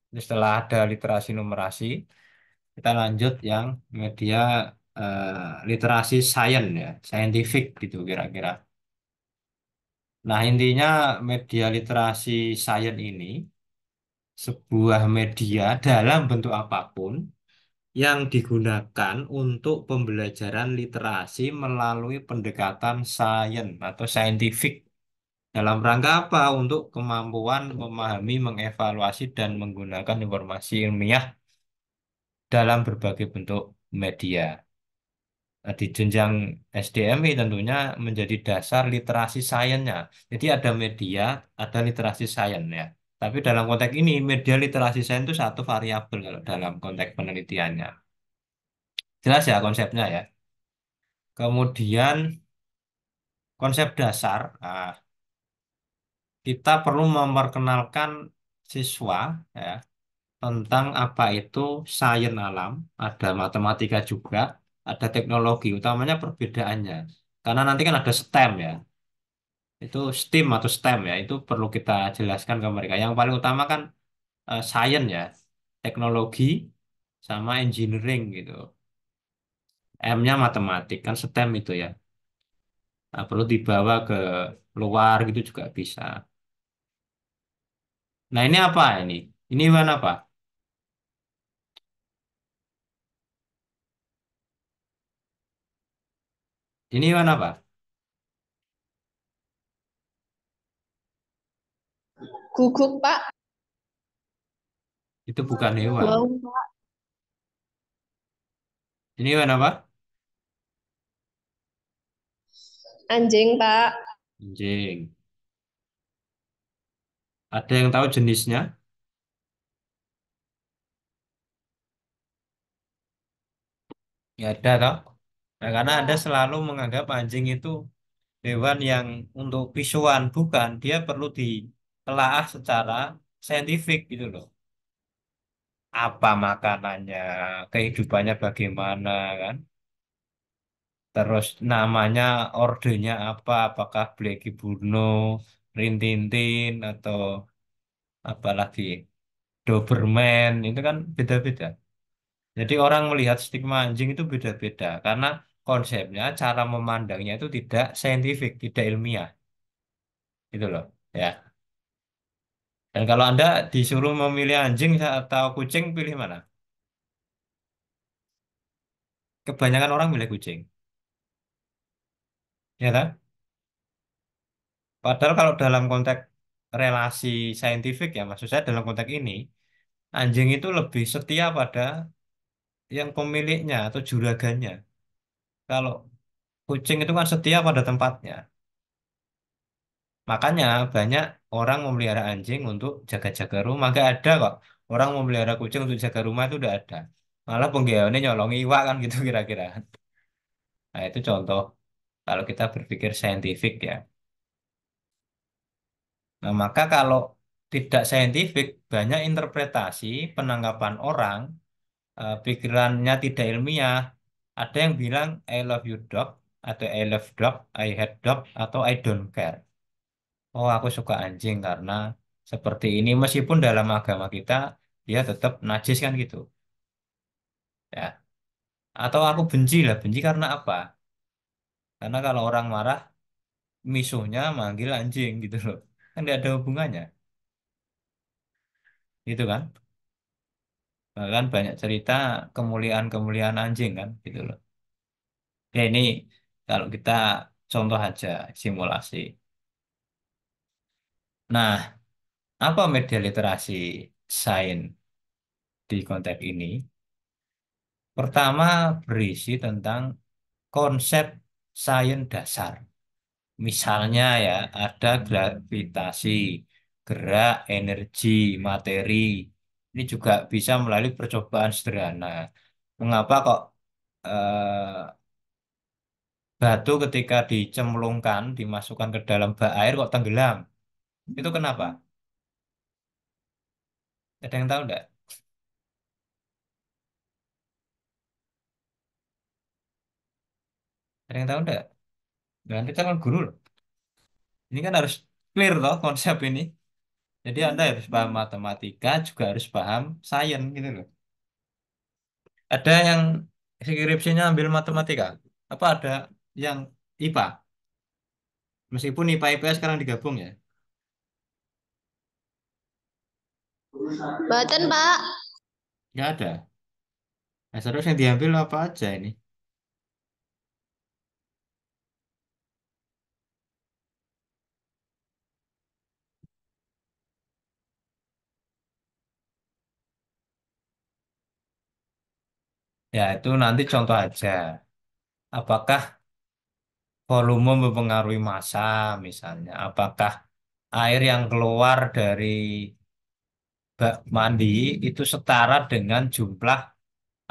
Jadi setelah ada literasi numerasi, kita lanjut yang media literasi sains ya, scientific gitu kira-kira. Nah, intinya media literasi sains ini sebuah media dalam bentuk apapun yang digunakan untuk pembelajaran literasi melalui pendekatan sains atau scientific. Dalam rangka apa? Untuk kemampuan memahami, mengevaluasi, dan menggunakan informasi ilmiah dalam berbagai bentuk media. Nah, di jenjang SDMI tentunya menjadi dasar literasi sainsnya. Jadi ada media, ada literasi sains ya. Tapi dalam konteks ini, media literasi sains itu satu variabel kalau dalam konteks penelitiannya. Jelas ya konsepnya ya. Kemudian konsep dasar, kita perlu memperkenalkan siswa ya, tentang apa itu sains alam, ada matematika juga, ada teknologi, utamanya perbedaannya. Karena nanti kan ada STEM ya, itu STEAM atau STEM ya, itu perlu kita jelaskan ke mereka. Yang paling utama kan sains ya, teknologi sama engineering gitu. M-nya matematik kan STEM itu ya. Nah, perlu dibawa ke luar gitu juga bisa. Nah, ini apa ini? Ini hewan apa? Ini hewan apa? Guguk, Pak. Itu bukan hewan. Wow, Pak. Ini hewan apa? Anjing, Pak. Anjing. Ada yang tahu jenisnya? Ya ada toh. Nah, karena Anda selalu menganggap anjing itu hewan yang untuk visuan, bukan. Dia perlu ditelaah secara saintifik gitu loh. Apa makanannya, kehidupannya bagaimana kan? Terus namanya, ordernya apa? Apakah Blackie Bruno, Rintintin, atau apalagi Doberman, itu kan beda-beda. Jadi orang melihat stigma anjing itu beda-beda karena konsepnya, cara memandangnya itu tidak saintifik, tidak ilmiah, gitu loh. Ya. Dan kalau Anda disuruh memilih anjing atau kucing, pilih mana? Kebanyakan orang milih kucing, ya kan? Padahal kalau dalam konteks relasi saintifik ya, maksud saya dalam konteks ini, anjing itu lebih setia pada yang pemiliknya atau juragannya. Kalau kucing itu kan setia pada tempatnya. Makanya banyak orang memelihara anjing untuk jaga-jaga rumah. Gak ada kok. Orang memelihara kucing untuk jaga rumah itu udah ada. Malah penggaweannya nyolong iwak kan gitu kira-kira. Nah itu contoh kalau kita berpikir saintifik ya. Nah maka kalau tidak saintifik, banyak interpretasi, penanggapan orang, pikirannya tidak ilmiah. Ada yang bilang I love you dog, atau I love dog, I hate dog, atau I don't care. Oh, aku suka anjing karena seperti ini. Meskipun dalam agama kita dia tetap najis kan gitu. Ya. Atau aku benci lah. Benci karena apa? Karena kalau orang marah, misuhnya manggil anjing gitu loh. Kan tidak ada hubungannya. Gitu kan? Bahkan banyak cerita kemuliaan-kemuliaan anjing kan gitu loh. Ya ini kalau kita contoh aja simulasi. Nah, apa media literasi sains di konteks ini? Pertama, berisi tentang konsep sains dasar. Misalnya ya, ada gravitasi, gerak, energi, materi. Ini juga bisa melalui percobaan sederhana. Mengapa kok batu ketika dicemplungkan, dimasukkan ke dalam bak air kok tenggelam? Itu kenapa? Ada yang tahu enggak? Ada yang tahu enggak? Dan kita kan guru loh. Ini kan harus clear toh konsep ini. Jadi Anda harus paham matematika, juga harus paham sains gitu loh. Ada yang skripsinya ambil matematika? Apa ada yang IPA? Meskipun IPA IPS sekarang digabung ya. Baten, Pak. Nggak ada. Nah, terus yang diambil apa aja ini? Ya itu nanti contoh aja. Apakah volume mempengaruhi massa misalnya? Apakah air yang keluar dari bak mandi itu setara dengan jumlah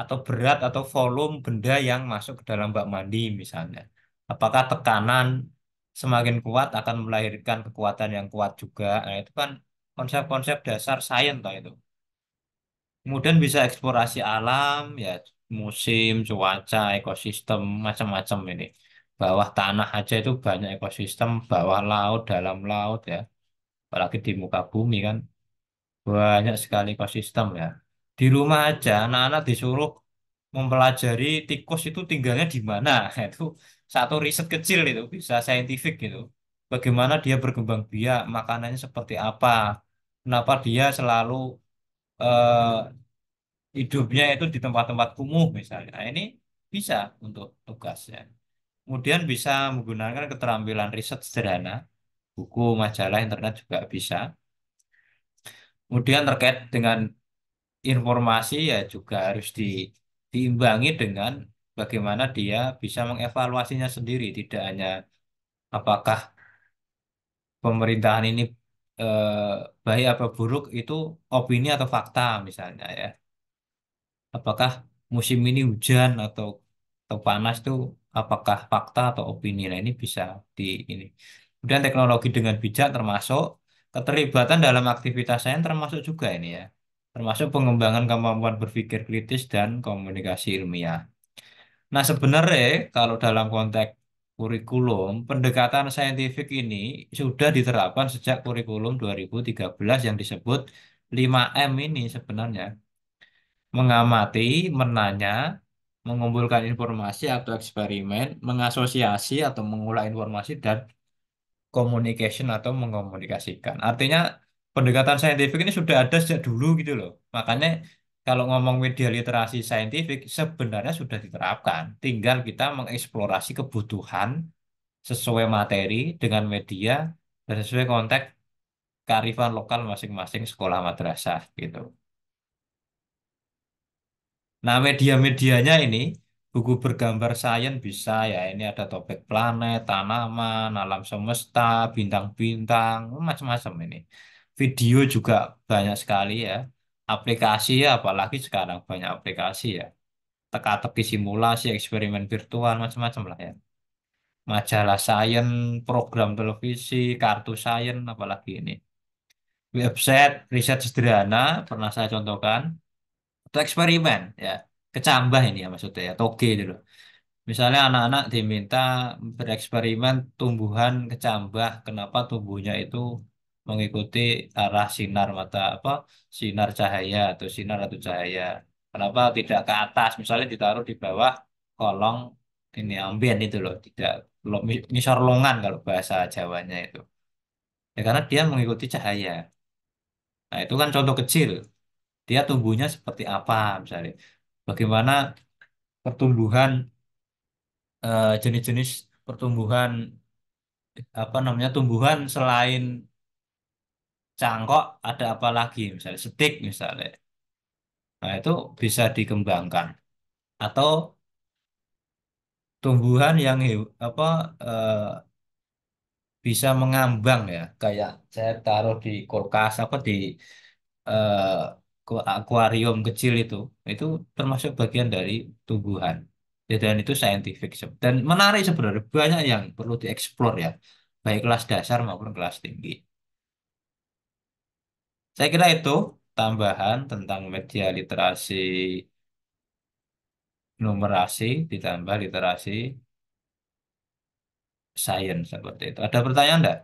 atau berat atau volume benda yang masuk ke dalam bak mandi misalnya. Apakah tekanan semakin kuat akan melahirkan kekuatan yang kuat juga. Nah, itu kan konsep-konsep dasar sains toh itu. Kemudian bisa eksplorasi alam, ya musim, cuaca, ekosistem, macam-macam ini. Bawah tanah aja itu banyak ekosistem, bawah laut, dalam laut ya. Apalagi di muka bumi kan banyak sekali ekosistem ya. Di rumah aja anak-anak disuruh mempelajari tikus itu tinggalnya di mana. Itu satu riset kecil itu bisa saintifik gitu. Bagaimana dia berkembang biak, makanannya seperti apa, kenapa dia selalu eh, hidupnya itu di tempat-tempat kumuh misalnya. Nah, ini bisa untuk tugasnya. Kemudian bisa menggunakan keterampilan riset sederhana, buku, majalah, internet juga bisa. Kemudian terkait dengan informasi ya juga harus diimbangi dengan bagaimana dia bisa mengevaluasinya sendiri, tidak hanya apakah pemerintahan ini baik atau buruk itu opini atau fakta misalnya ya. Apakah musim ini hujan atau panas itu apakah fakta atau opini? Nah, ini bisa di ini. Kemudian teknologi dengan bijak termasuk keterlibatan dalam aktivitas sains termasuk juga ini ya. Termasuk pengembangan kemampuan berpikir kritis dan komunikasi ilmiah. Nah, sebenarnya kalau dalam konteks kurikulum, pendekatan saintifik ini sudah diterapkan sejak kurikulum 2013 yang disebut 5M ini sebenarnya. Mengamati, menanya, mengumpulkan informasi atau eksperimen, mengasosiasi atau mengolah informasi, dan communication atau mengkomunikasikan. Artinya pendekatan saintifik ini sudah ada sejak dulu gitu loh. Makanya kalau ngomong media literasi saintifik sebenarnya sudah diterapkan. Tinggal kita mengeksplorasi kebutuhan sesuai materi dengan media dan sesuai konteks kearifan lokal masing-masing sekolah madrasah gitu. Nah, media-medianya ini buku bergambar sains bisa ya. Ini ada topik planet, tanaman, alam semesta, bintang-bintang, macam-macam ini. Video juga banyak sekali ya. Aplikasi ya, apalagi sekarang banyak aplikasi ya. Teka-teki simulasi, eksperimen virtual, macam-macam lah ya. Majalah sains, program televisi, kartu sains, apalagi ini. Website, riset sederhana, pernah saya contohkan. Atau eksperimen ya, kecambah ini ya maksudnya ya, toge dulu. Misalnya anak-anak diminta bereksperimen tumbuhan kecambah, kenapa tumbuhnya itu mengikuti arah sinar mata apa, sinar cahaya atau sinar atau cahaya, kenapa tidak ke atas, misalnya ditaruh di bawah kolong ini ambien itu loh, tidak ngisor longan kalau bahasa Jawanya itu ya, karena dia mengikuti cahaya. Nah, itu kan contoh kecil, dia tumbuhnya seperti apa misalnya, bagaimana pertumbuhan jenis-jenis pertumbuhan apa namanya, tumbuhan selain cangkok ada apa lagi misalnya stik misalnya. Nah, itu bisa dikembangkan atau tumbuhan yang apa bisa mengambang ya, kayak saya taruh di kulkas apa di eh, akuarium kecil itu termasuk bagian dari tumbuhan. Ya, dan itu saintifik dan menarik sebenarnya, banyak yang perlu dieksplor ya, baik kelas dasar maupun kelas tinggi. Saya kira itu tambahan tentang media literasi numerasi ditambah literasi sains seperti itu. Ada pertanyaan enggak?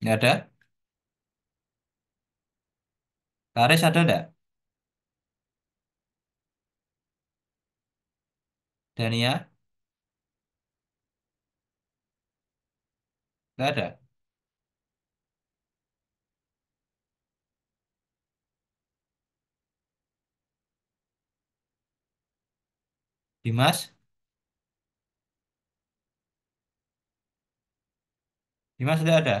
Nggak ada? Karis ada enggak? Dania? Nggak ada. Dimas? Dimas sudah ada?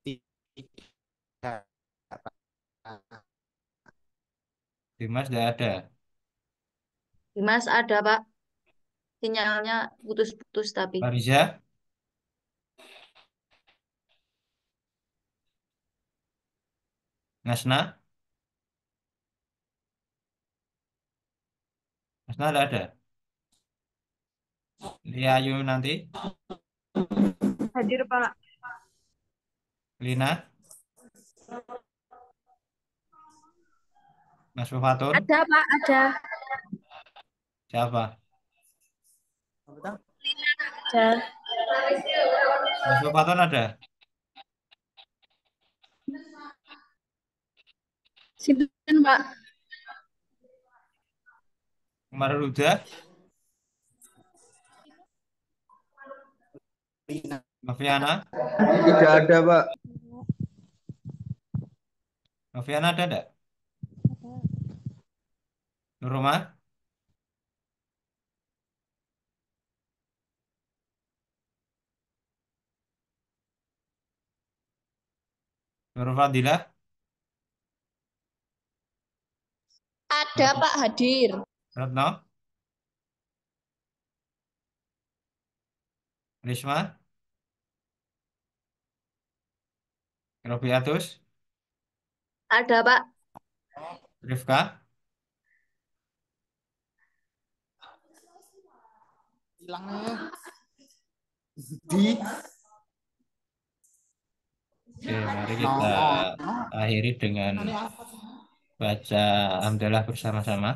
Tidak, Pak. Dimas sudah ada. Dimas ada, Pak. Sinyalnya putus-putus tapi. Fariza? Nasna? Nasna ada ada? Lia Ayu nanti? Hadir, Pak. Lina? Mas Fatul? Ada, Pak, ada. Siapa? Apa Ada. Mas Fatul ada? Sinten, Pak. Umar Huda, Noviana, Tidak ada, Pak. Noviana ada enggak? Nuruma, Nurul Fadilah, Ada Pak hadir. Retno, Risma, Robiatus, Ada, Pak. Rifka, Hilangnya di Oke, mari kita akhiri dengan baca Alhamdulillah bersama-sama.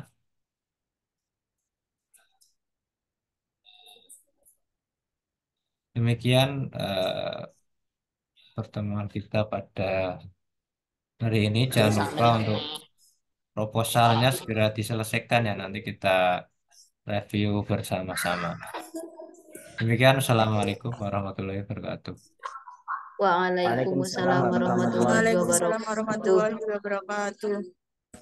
Demikian pertemuan kita pada hari ini. Jangan lupa untuk proposalnya segera diselesaikan ya. Nanti kita review bersama-sama. Demikian, Assalamualaikum warahmatullahi wabarakatuh. Waalaikumsalam warahmatullahi Waalaikumsalam wabarakatuh. warahmatullahi wabarakatuh.